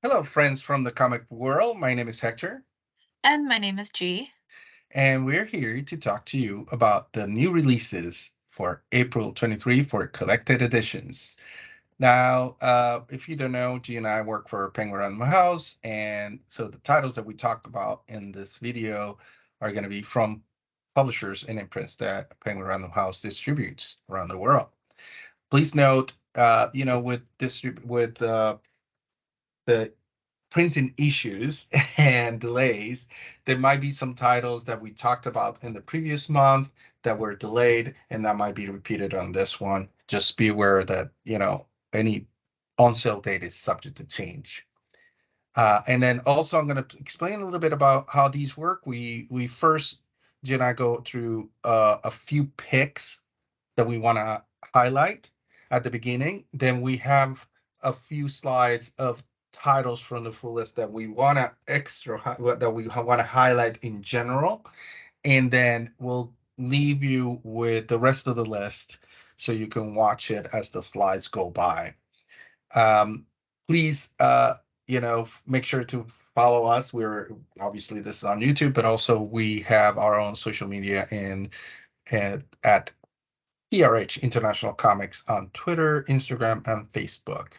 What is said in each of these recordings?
Hello, friends from the comic world. My name is Hector, And my name is G. and we're here to talk to you about the new releases for April 23 for collected editions. Now, if you don't know, G and I work for Penguin Random House, and so the titles that we talk about in this video are going to be from publishers and imprints that Penguin Random House distributes around the world. Please note, with the printing issues and delays, there might be some titles that we talked about in the previous month that were delayed, and that might be repeated on this one. Just be aware that, any on sale date is subject to change. And then also, I'm going to explain a little bit about how these work. We first, Jen and I go through a few picks that we want to highlight at the beginning. Then we have a few slides of titles from the full list that we want to that we want to highlight in general, and then we'll leave you with the rest of the list so you can watch it as the slides go by. Um, Please, make sure to follow us. We're obviously this is on YouTube, but also we have our own social media and at TRH International Comics on Twitter, Instagram, and Facebook.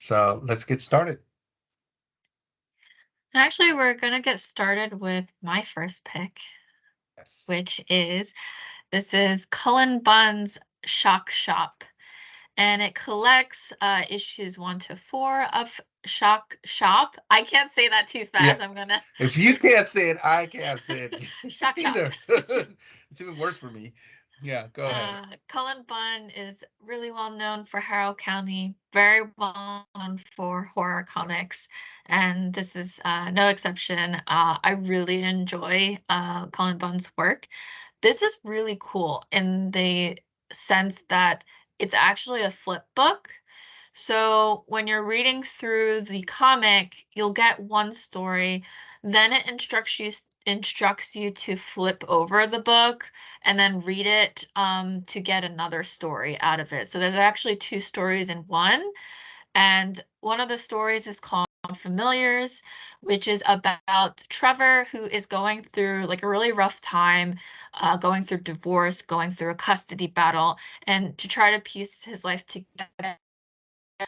So let's get started. Actually, we're going to get started with my first pick, Yes. which is this is Cullen Bunn's Shock Shop. And it collects issues 1 to 4 of Shock Shop. I can't say that too Yeah. fast. I'm going to If you can't say it, I can't say it Shock Shop. either. So it's even worse for me. Yeah, go ahead. Cullen Bunn is really well known for Harrow County, very well known for horror comics, and this is no exception. I really enjoy Cullen Bunn's work. This is really cool in the sense that it's actually a flip book. So when you're reading through the comic, you'll get one story, then it instructs you to flip over the book and then read it to get another story out of it. So there's actually 2 stories in one. And one of the stories is called Familiars, which is about Trevor, who is going through like a really rough time, going through divorce, going through a custody battle, and to try to piece his life together,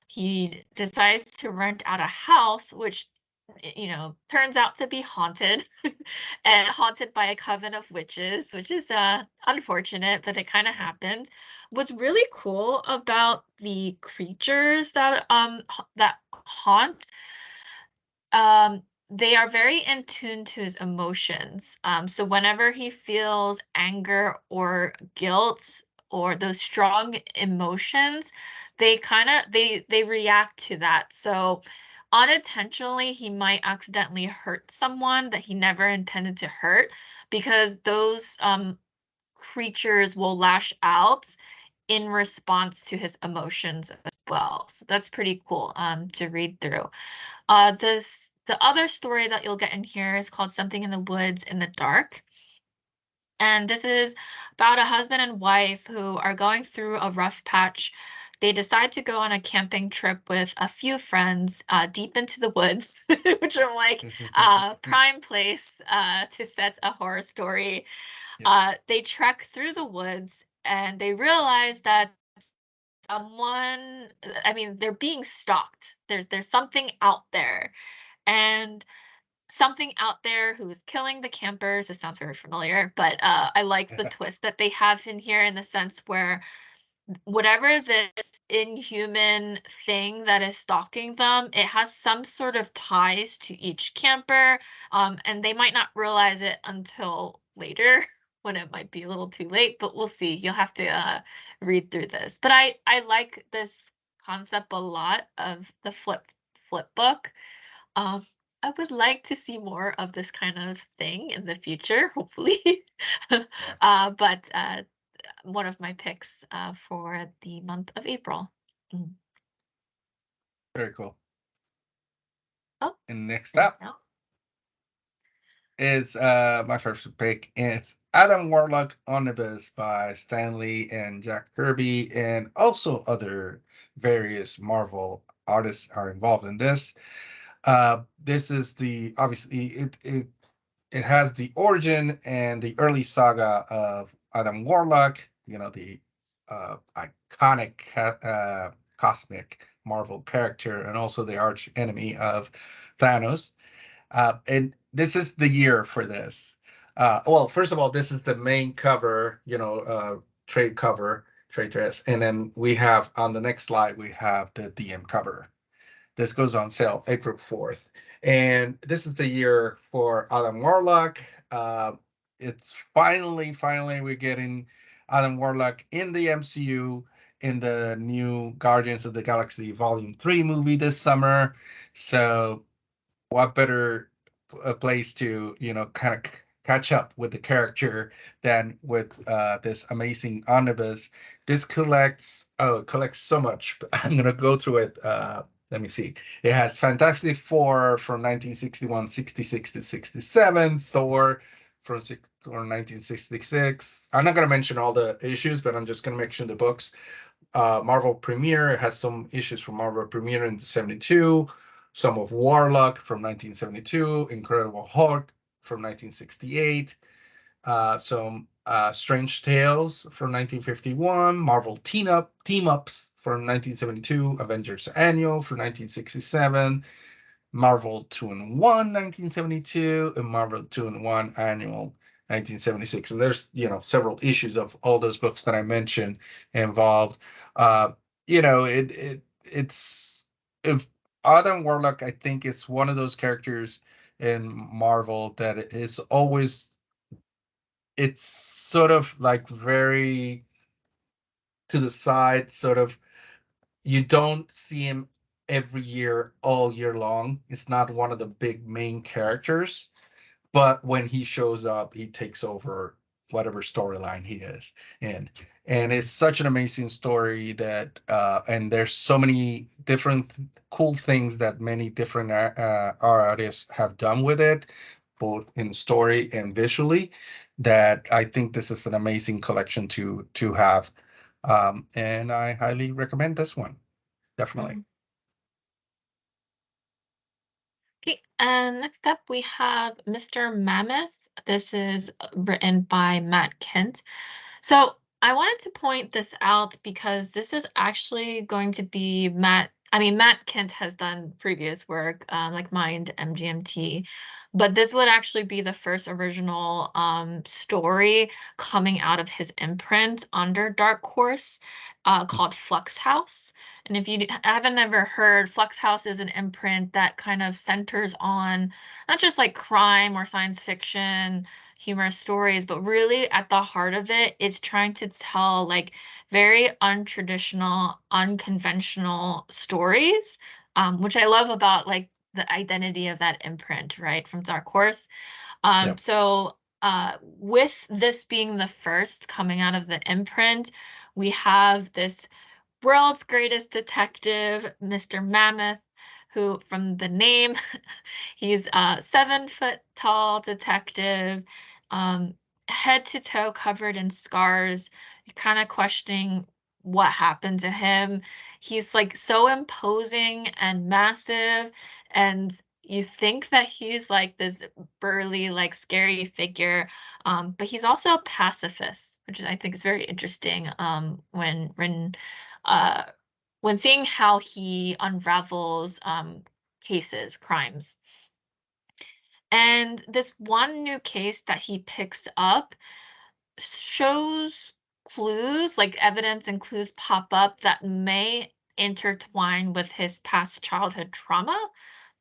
he decides to rent out a house, which turns out to be haunted and haunted by a coven of witches, which is unfortunate that it kind of happened. What's really cool about the creatures that haunt, they are very in tune to his emotions. So whenever he feels anger or guilt or those strong emotions, they react to that. So unintentionally, he might accidentally hurt someone that he never intended to hurt because those creatures will lash out in response to his emotions as well. So that's pretty cool to read through. The other story that you'll get in here is called Something in the Woods in the Dark. And this is about a husband and wife who are going through a rough patch. They decide to go on a camping trip with a few friends deep into the woods, which are like prime place to set a horror story. Yeah. They trek through the woods and they realize that someone, I mean, they're being stalked. There's something out there, and something out there who is killing the campers. It sounds very familiar, but I like the twist that they have in here in the sense where whatever this inhuman thing that is stalking them, it has some sort of ties to each camper, and they might not realize it until later when it might be a little too late, but we'll see. You'll have to read through this. But I like this concept a lot of the flip book. Um, I would like to see more of this kind of thing in the future, hopefully. Yeah. But one of my picks for the month of April. Mm. Very cool. Oh, And next there up we go. is my first pick. And it's Adam Warlock Omnibus by Stanley and Jack Kirby, and also other various Marvel artists are involved in this. This is the obviously it has the origin and the early saga of Adam Warlock, the iconic cosmic Marvel character, and also the arch enemy of Thanos. And this is the year for this. Well, first of all, this is the main cover, trade cover, trade dress, and then we have on the next slide we have the DM cover. This goes on sale April 4th. And this is the year for Adam Warlock. Uh, it's finally, we're getting Adam Warlock in the MCU in the new Guardians of the Galaxy Volume 3 movie this summer. So what better place to kind of catch up with the character than with this amazing omnibus. This collects so much. I'm gonna go through it. Let me see. It has Fantastic Four from 1961, 66 to 67, Thor from 1966. I'm not gonna mention all the issues, but I'm just gonna mention the books. Marvel Premiere has some issues from Marvel Premiere in 72, some of Warlock from 1972, Incredible Hulk from 1968, some Strange Tales from 1951, Marvel Team Ups from 1972, Avengers Annual from 1967, Marvel 2-in-1 1972, and Marvel 2-in-1 Annual 1976. And there's, several issues of all those books that I mentioned involved. Uh, it's if Adam Warlock, I think it's one of those characters in Marvel that is always it's sort of like very to the side, sort of you don't see him every year all year long. It's not one of the big main characters, but when he shows up, he takes over whatever storyline he is in. And it's such an amazing story that and there's so many different cool things that many different artists have done with it, both in story and visually, that I think this is an amazing collection to have. And I highly recommend this one. Definitely. Mhm. Okay, and next up we have Mr. Mammoth. This is written by Matt Kent. So I wanted to point this out because this is actually going to be Matt Kent has done previous work, like Mind, MGMT, but this would actually be the first original story coming out of his imprint under Dark Horse, called Flux House. And if you haven't ever heard, Flux House is an imprint that kind of centers on not just like crime or science fiction, humorous stories, but really at the heart of it, it's trying to tell like very untraditional, unconventional stories, which I love about like the identity of that imprint, right, from Dark Horse. Yeah. With this being the first coming out of the imprint, we have this world's greatest detective, Mr. Mammoth, who, from the name, he's a 7 foot tall detective, um, head to toe covered in scars. You're kind of questioning what happened to him. He's like so imposing and massive, and you think that he's like this burly, like scary figure, but he's also a pacifist, which I think is very interesting. Uh, when seeing how he unravels cases, crimes. And this one new case that he picks up shows clues, like evidence and clues pop up that may intertwine with his past childhood trauma,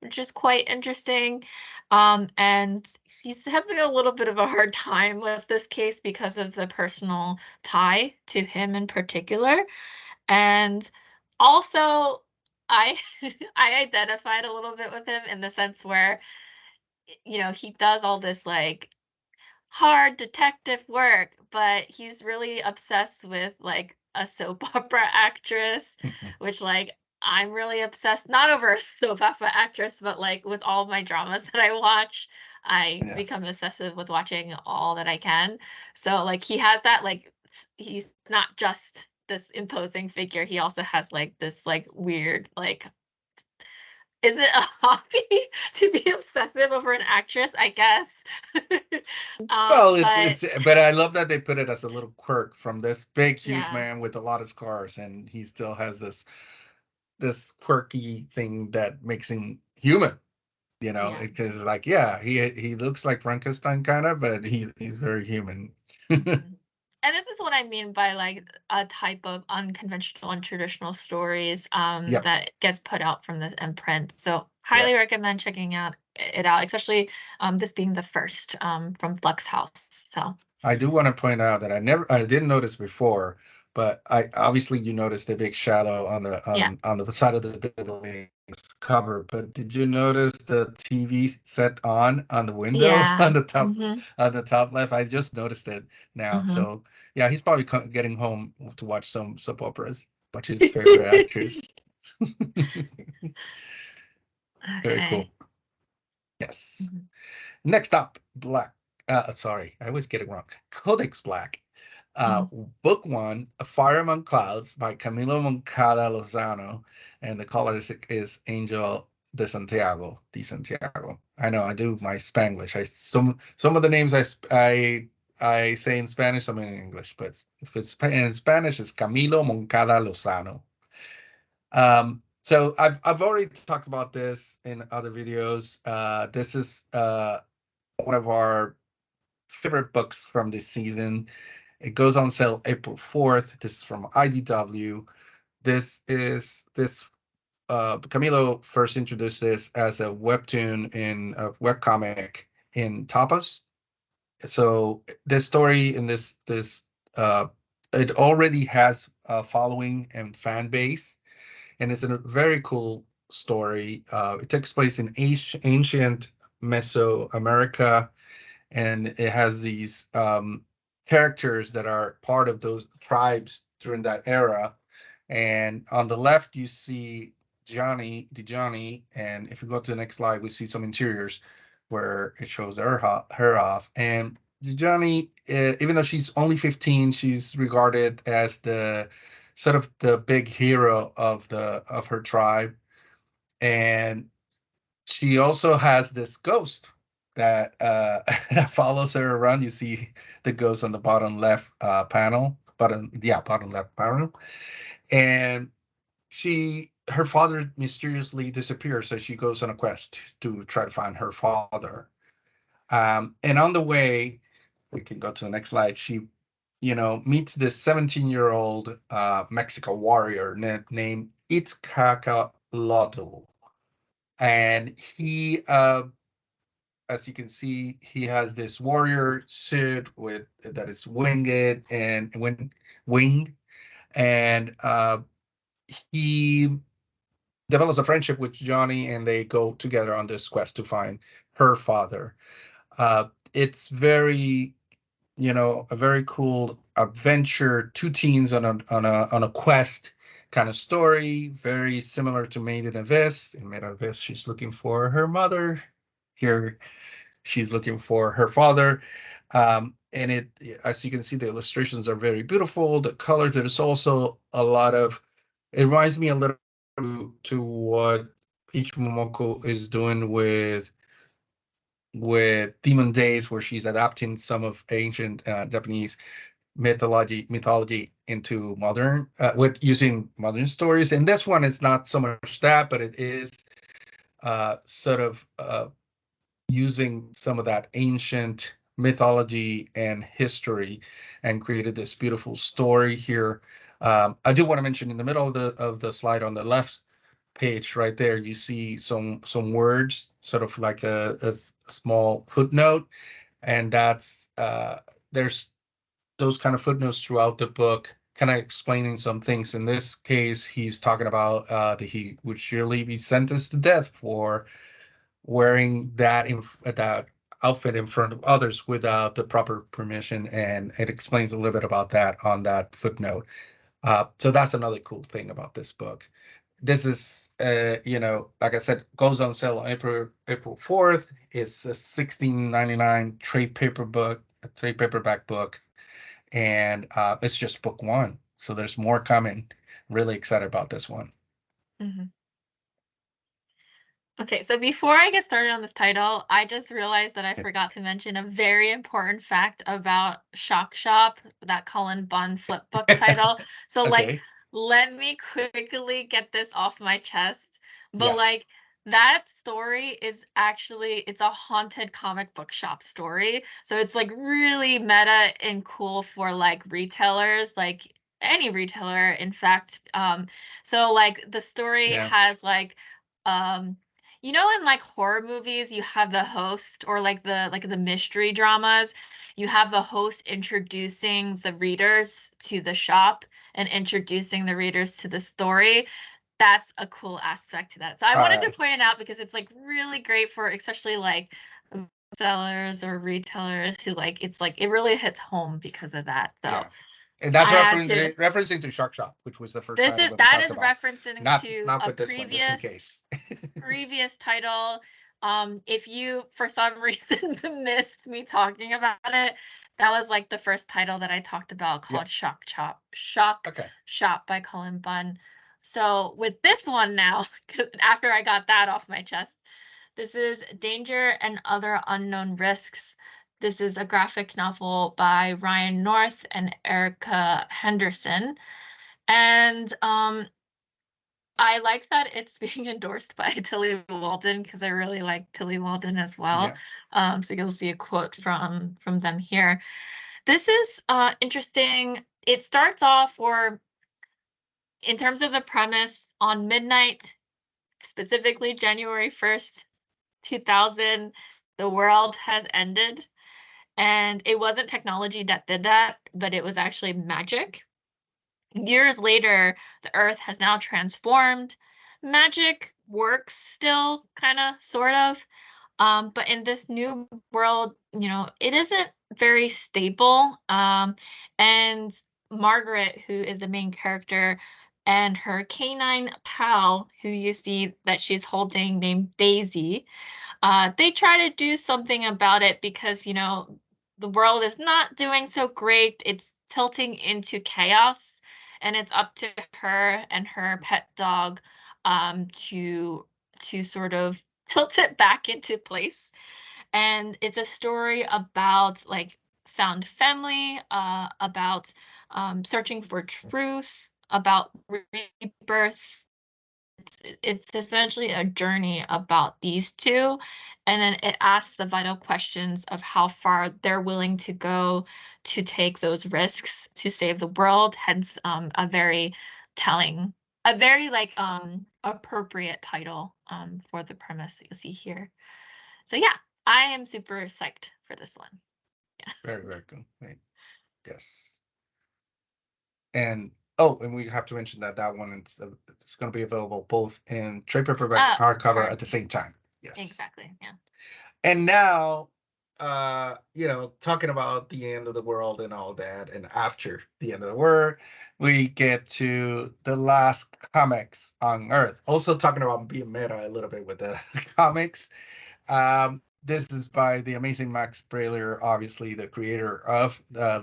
which is quite interesting. And he's having a little bit of a hard time with this case because of the personal tie to him in particular. And also, I I identified a little bit with him in the sense where, he does all this like hard detective work, but he's really obsessed with like a soap opera actress, which like I'm really obsessed not over a soap opera actress, but like with all my dramas that I watch, I Yeah. become obsessive with watching all that I can. So like he has that like he's not just this imposing figure, he also has like this like weird like is it a hobby to be obsessive over an actress? I guess. Well, But but I love that they put it as a little quirk from this big, huge yeah, man with a lot of scars, and he still has this quirky thing that makes him human. You know, yeah. because like, yeah, he looks like Frankenstein kind of, but he's very human. Mhm. And this is what I mean by like a type of unconventional and traditional stories Yeah, that gets put out from this imprint. So yeah. highly recommend checking out it out, especially this being the first from Flux House. So I do want to point out that I didn't notice before, but I obviously you noticed the big shadow on yeah, the side of the building's cover. But did you notice the TV set on the window yeah. on the top left? I just noticed it now. Hmm. So yeah, he's probably getting home to watch some soap operas. Watch his favorite actors. Very Okay. cool. Yes. Mhm. Next up, Black. Sorry, I always get it wrong. Codex Black. Uh, Mhm. Book One, A Fire Among Clouds by Camilo Moncada Lozano, and the color is Angel de Santiago. I know I do my Spanglish. Some of the names I say in Spanish, some in English, but if it's in Spanish, it's Camilo Moncada Lozano. So I've already talked about this in other videos. This is one of our favorite books from this season. It goes on sale April 4th. This is from IDW. This Camilo first introduced this as a webtoon in a webcomic in Tapas. So this story in this uh it already has a following and fan base, and it's a very cool story. It takes place in ancient Mesoamerica, and it has these characters that are part of those tribes during that era. And on the left, you see Johnny, and if you go to the next slide, we see some interiors where it shows her off. And Johnny, even though she's only 15, she's regarded as the sort of the big hero of her tribe. And she also has this ghost that that follows her around. You see the ghost on the bottom left panel, bottom left panel, and her father mysteriously disappears, so she goes on a quest to try to find her father. And on the way, we can go to the next slide. She, meets this 17-year-old Mexican warrior named Itzcacalotl, and as you can see, he has this warrior suit with that is winged, and he develops a friendship with Johnny, and they go together on this quest to find her father. It's a very cool adventure, two teens on a quest kind of story, very similar to Made in Abyss. In Made in Abyss, she's looking for her mother. Here, she's looking for her father. And as you can see, the illustrations are very beautiful. The colors, there's also a lot of, it reminds me a little to what Peach Momoko is doing with Demon Days, where she's adapting some of ancient Japanese mythology into modern with using modern stories. And this one is not so much that, but it is sort of using some of that ancient mythology and history, and created this beautiful story here. I do want to mention in the middle of the slide on the left page right there, you see some words, sort of like a small footnote, and that's there's those kind of footnotes throughout the book, kind of explaining some things. In this case, he's talking about that he would surely be sentenced to death for wearing that outfit in front of others without the proper permission, and it explains a little bit about that on that footnote. So that's another cool thing about this book. This is, like I said, goes on sale on April 4th. It's a 16.99 trade paperback book, and it's just book one. So there's more coming. Really excited about this one. Mhm. Okay, so before I get started on this title, I just realized that I forgot to mention a very important fact about Shock Shop, that Cullen Bunn flip book title. So, like, Okay. let me quickly get this off my chest. But Yes. like that story is actually it's a haunted comic book shop story. So it's like really meta and cool for like retailers, like any retailer, in fact. So like the story Yeah. has like um in like horror movies, you have the host or like the mystery dramas, you have the host introducing the readers to the shop and introducing the readers to the story. That's a cool aspect to that. So I All wanted to right. point it out because it's like really great for especially like sellers or retailers who like it's like it really hits home because of that. So Yeah. And that's I had to referencing to Shock Shop, which was the first this title is that we that talked is about. referencing Not to not a with this one, just in case. previous title. If you for some reason missed me talking about it, that was like the first title that I talked about Yeah. called Shock Okay. Shop by Cullen Bunn. So with this one now, after I got that off my chest, this is Danger and Other Unknown Risks. This is a graphic novel by Ryan North and Erica Henderson. And I like that it's being endorsed by Tilly Walden because I really like Tilly Walden as well. Yeah. So you'll see a quote from them here. This is interesting. It starts off, or in terms of the premise, on midnight, specifically January 1st, 2000, the world has ended. And it wasn't technology that did that, but it was actually magic. Years later, the Earth has now transformed. Magic works still, kind of, sort of. But in this new world, it isn't very stable. And Margaret, who is the main character, and her canine pal, who you see that she's holding, named Daisy, they try to do something about it because, the world is not doing so great. It's tilting into chaos, and it's up to her and her pet dog to sort of tilt it back into place. And it's a story about like found family, about searching for truth, about rebirth. It's essentially a journey about these two, and then it asks the vital questions of how far they're willing to go to take those risks to save the world. Hence, telling, a very like appropriate title for the premise that you see here. So yeah, I am super psyched for this one. Yeah. Very, very cool. Right. Yes. And oh, and we have to mention that that one it's going to be available both in trade paperback and hardcover Hard. at the same time. Yes. Exactly. Yeah. And now, talking about the end of the world and all that, and after the end of the world, we get to the last comics on Earth. Also talking about being meta a little bit with the comics. This is by the amazing Max Brailer, obviously the creator of The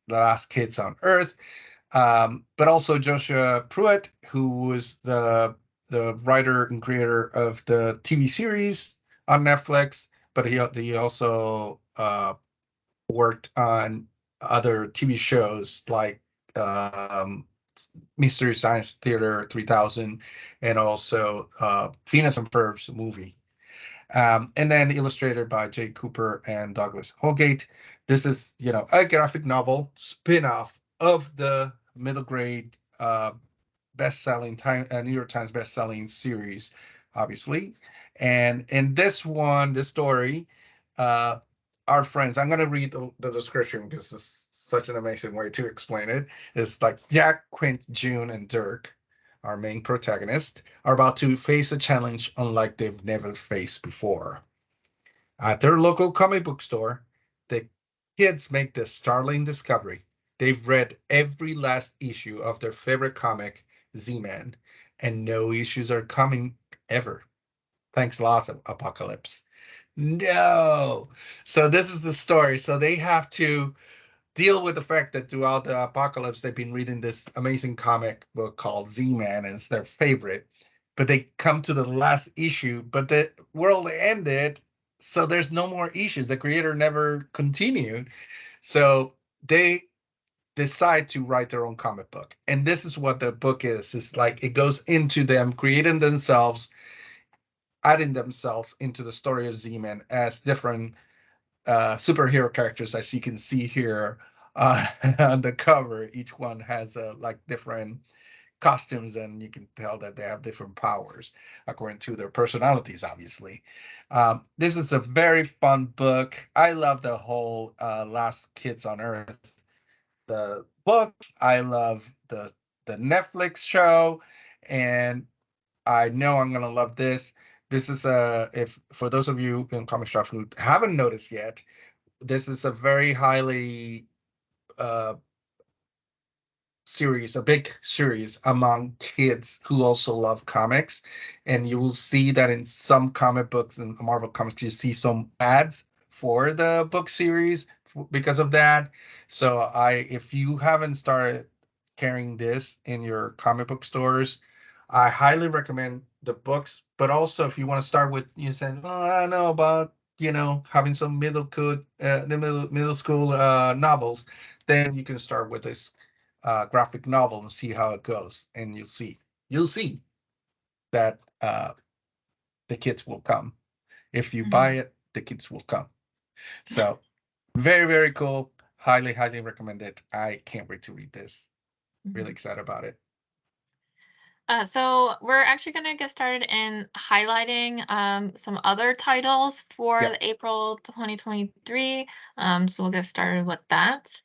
Last Kids on Earth, but also Joshua Pruitt, who was the writer and creator of the TV series on Netflix, but he also worked on other TV shows like um, Mystery Science Theater 3000 and also Venus and Ferb's movie. And then illustrated by Jay Cooper and Douglas Holgate. This is, a graphic novel spin-off of the middle grade best-selling New York Times best-selling series, obviously. And in this one, this story, uh, our friends, I'm going to read the description because it's such an amazing way to explain it. It's like Jack, Quint, June, and Dirk, our main protagonists, are about to face a challenge unlike they've never faced before. At their local comic book store, the kids make the startling discovery. They've read every last issue of their favorite comic, Z-Man, and no issues are coming ever. Thanks lots of Apocalypse. No. So this is the story. So they have to deal with the fact that throughout the apocalypse, they've been reading this amazing comic book called Z-Man, and it's their favorite. but they come to the last issue, but the world ended, so there's no more issues. The creator never continued, so they decide to write their own comic book. And this is what the book is. It's like it goes into them creating themselves, adding themselves into the story of Z-Man as different superhero characters, as you can see here on the cover. Each one has like different costumes, and you can tell that they have different powers according to their personalities, obviously. This is a very fun book. I love the whole Last Kids on Earth, the books. I love the Netflix show, and I know I'm gonna love this. This is a, if for those of you in comic shop who haven't noticed yet, this is a very highly uh, series, a big series among kids who also love comics. And you will see that in some comic books and Marvel comics, you see some ads for the book series because of that. So if you haven't started carrying this in your comic book stores, I highly recommend the books. But also, if you want to start with, you said, oh, I don't know about, having some middle school novels, then you can start with this graphic novel and see how it goes, and you'll see that the kids will come. If you buy Mhm. it, the kids will come. So very, very cool. Highly, highly recommend it. I can't wait to read this. Really Mhm. excited about it. So we're actually going to get started in highlighting some other titles for Yep. the April 2023. So we'll get started with that.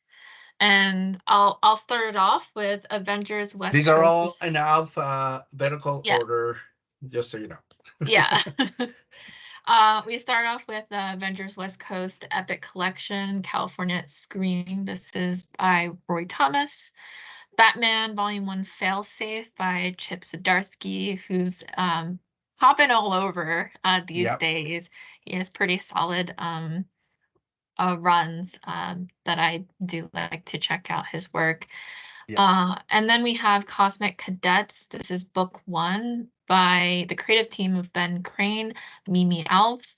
And I'll start it off with Avengers West These are Coast. all in alphabetical Yeah, order, just so you know. yeah. We start off with the Avengers West Coast Epic Collection, California Screaming. This is by Roy Thomas. Batman Volume 1 Failsafe by Chip Zdarsky, who's popping all over these Yep. days. He has pretty solid runs that I do like to check out his work. Yep. And then we have Cosmic Cadets. This is book one by the creative team of Ben Crane, Mimi Alves.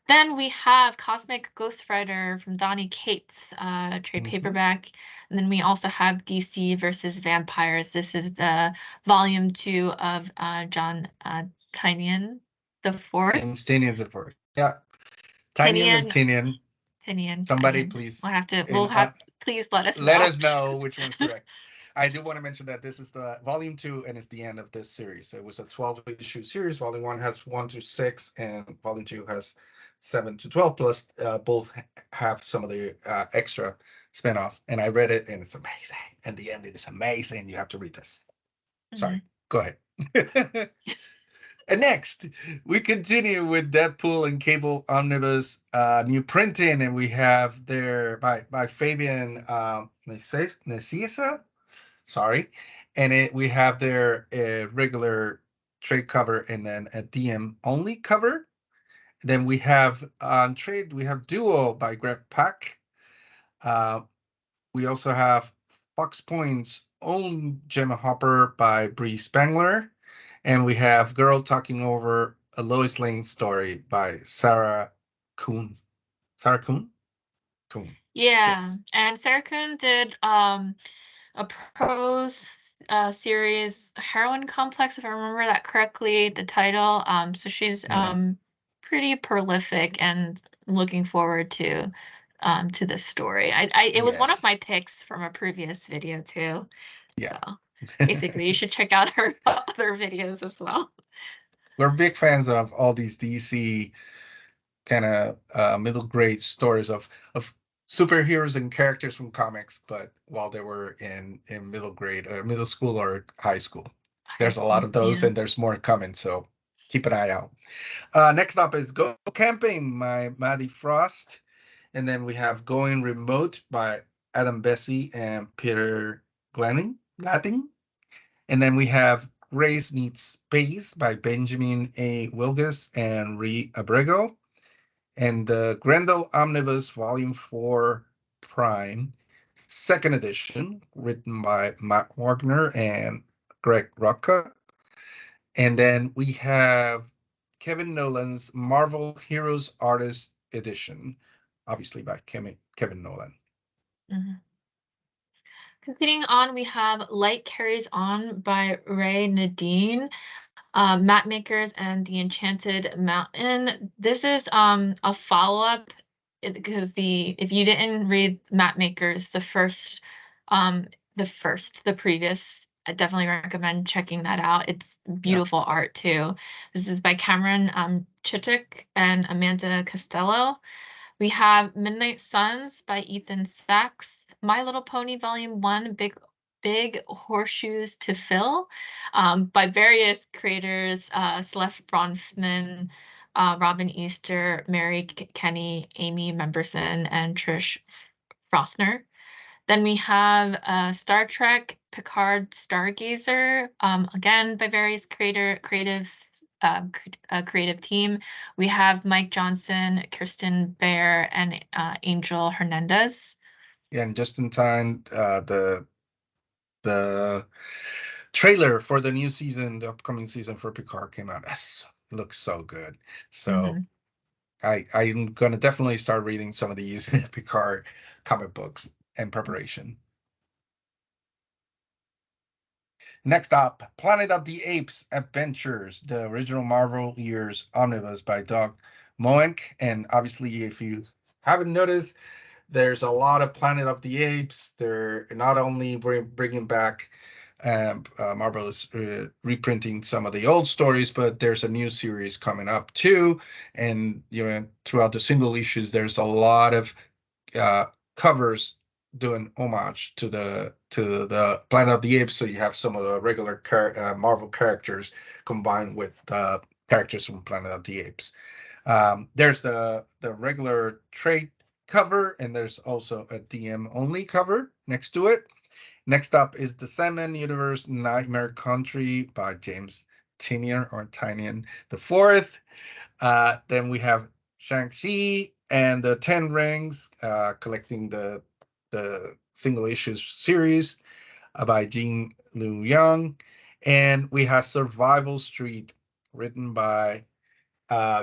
Then we have Cosmic Ghost Rider from Donny Cates, trade Mm-hmm. paperback. And then we also have DC versus Vampires. This is the volume two of John Tynion the fourth. James Tinian's the first. Yeah. Tinian or Tinian, Tinian. Tinian, Somebody Tynion. please, We'll in have, please let us let know. us know which one's correct. I do want to mention that this is the volume two, and it's the end of this series. So it was a 12 issue series. Volume one has 1 to 6, and volume two has 7 to 12. Plus, both have some of the extra spinoff. And I read it, and it's amazing. And the ending is amazing. You have to read this. Sorry, Mhm. go ahead. And next, we continue with Deadpool and Cable Omnibus new printing, and we have there by Fabian Nicieza, sorry, and we have their regular trade cover and then a DM only cover. Then we have on trade we have Duo by Greg Pak. Uh, we also have Fox Point's own Gemma Hopper by Bree Spangler. And we have Girl Talking Over a Lois Lane Story by Sarah Kuhn. Sarah Kuhn? Kuhn. Yeah, Yes. and Sarah Kuhn did a prose series, Heroine Complex, if I remember that correctly, the title. So she's Yeah. pretty prolific, and looking forward to this story. It was one of my Yes. picks from a previous video too. Yeah. So basically, you should check out her other videos as well. We're big fans of all these DC kind of middle grade stories of superheroes and characters from comics, but while they were in middle grade or middle school or high school. High There's a lot school, of those, yeah. and there's more coming, so keep an eye out. Next up is Go Camping by Maddie Frost. And then we have Going Remote by Adam Bessie and Peter Glatting. And then we have Grace Needs Space by Benjamin A. Wilgus and Ree Abrego. And the Grendel Omnibus Volume 4 Prime, second edition, written by Matt Wagner and Greg Rucka. And then we have Kevin Nolan's Marvel Heroes Artist Edition, obviously by Kevin Nolan. Mhm. Continuing on, we have Light Carries On by Ray Nadine. Map Makers and the Enchanted Mountain. This is a follow-up because the if you didn't read Map Makers, um the previous, I definitely recommend checking that out. It's Yeah. beautiful art too. This is by Cameron Chitik and Amanda Costello. We have Midnight Suns by Ethan Sachs, My Little Pony Volume 1, Big Horseshoes to Fill, by various creators, Celeste Bronfman, Robin Easter, Mary Kenny, Amy Memberson, and Trish Frostner. Then we have Star Trek Picard Stargazer, again by various creative team. We have Mike Johnson, Kirsten Bear, and Angel Hernandez. Yeah, and just in time, the trailer for the new season, the upcoming season for Picard came out. Yes, looks so good. So Mhm. I'm gonna definitely start reading some of these Picard comic books in preparation. Next up, Planet of the Apes Adventures, the original Marvel Years Omnibus by Doug Moench. And obviously, if you haven't noticed, there's a lot of Planet of the Apes. They're not only bringing back, Marvel is reprinting some of the old stories, but there's a new series coming up too. And throughout the single issues, there's a lot of uh, covers doing homage to the Planet of the Apes. So you have some of the regular Marvel characters combined with characters from Planet of the Apes. There's the regular trade cover, and there's also a DM only cover next to it. Next up is the Sandman Universe Nightmare Country by James Tinian or Tynion the Fourth. Then we have Shang-Chi and the Ten Rings, collecting the single issues series by Jean Lu Young. And we have Survival Street, written by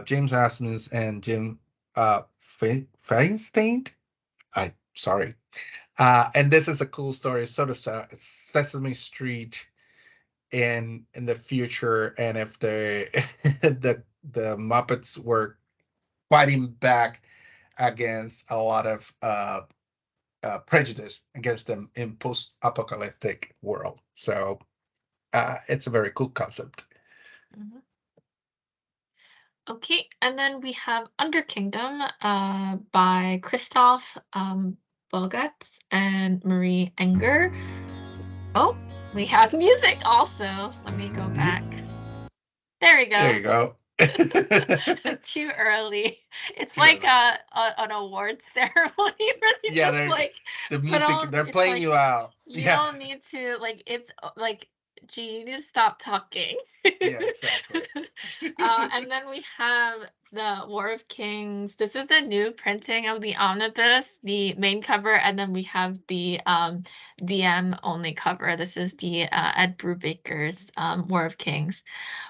James Asmus and Jim Feinstein. I sorry. And this is a cool story. It's sort of Sesame Street in the future, and if the the Muppets were fighting back against a lot of prejudice against them in post-apocalyptic world. So it's a very cool concept. Mhm. Okay, and then we have Under Kingdom by Christoph Bogatz and Marie Enger. Oh, we have music also. Let me go Ye- back. There we There go. you go. Too early. It's Too like early. an award ceremony where they Yeah, just like the put music, on. they're It's playing like you out. you Yeah, don't need to like. It's like, gee, you need to stop talking. yeah, exactly. And then we have the War of Kings. This is the new printing of the omnibus, the main cover, and then we have the DM only cover. This is the Ed Brubaker's War of Kings.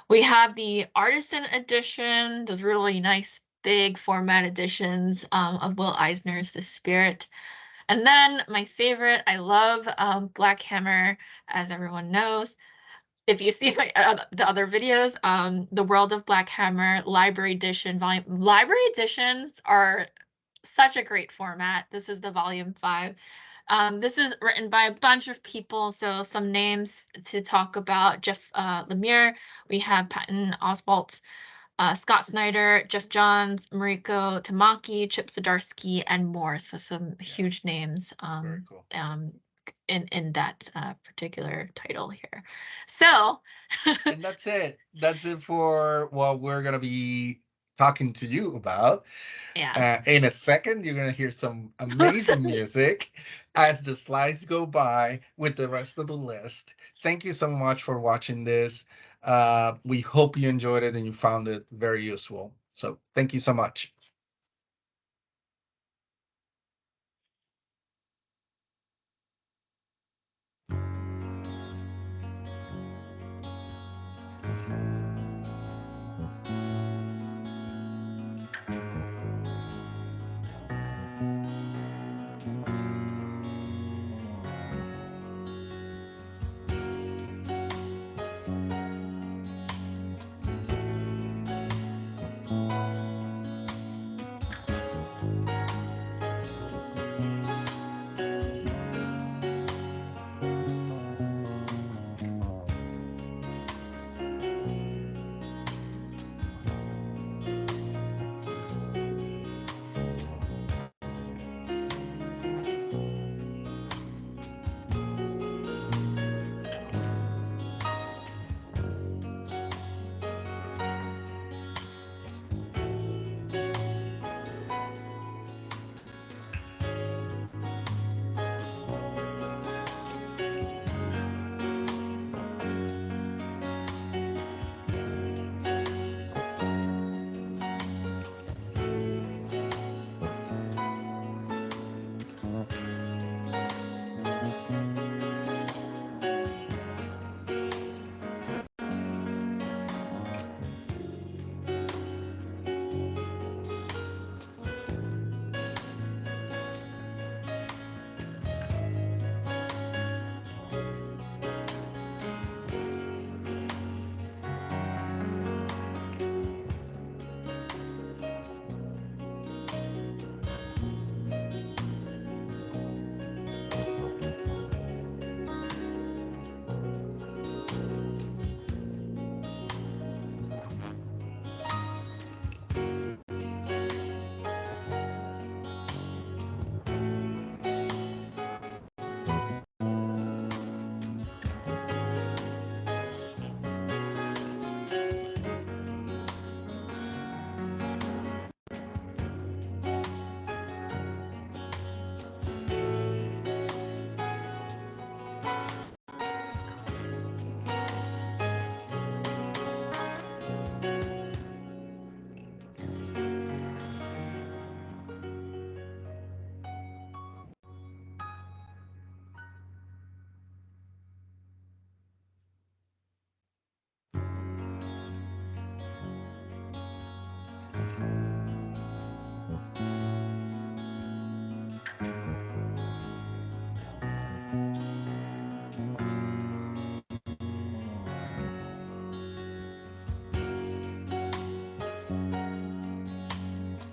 We have the artisan edition, those really nice big format editions of Will Eisner's The Spirit. And then my favorite, I love Black Hammer, as everyone knows. If you see my the other videos, the World of Black Hammer Library Edition volume. Library editions are such a great format. This is the volume 5. This is written by a bunch of people, so some names to talk about. Jeff Lemire, we have Patton Oswalt, Scott Snyder, Jeff Johns, Mariko Tamaki, Chip Zdarsky, and more. So some Yeah, huge names very cool. in that particular title here. So, And that's it. That's it for what we're gonna be talking to you about. yeah. In a second, you're gonna hear some amazing music as the slides go by with the rest of the list. Thank you so much for watching this. We hope you enjoyed it and you found it very useful. So thank you so much.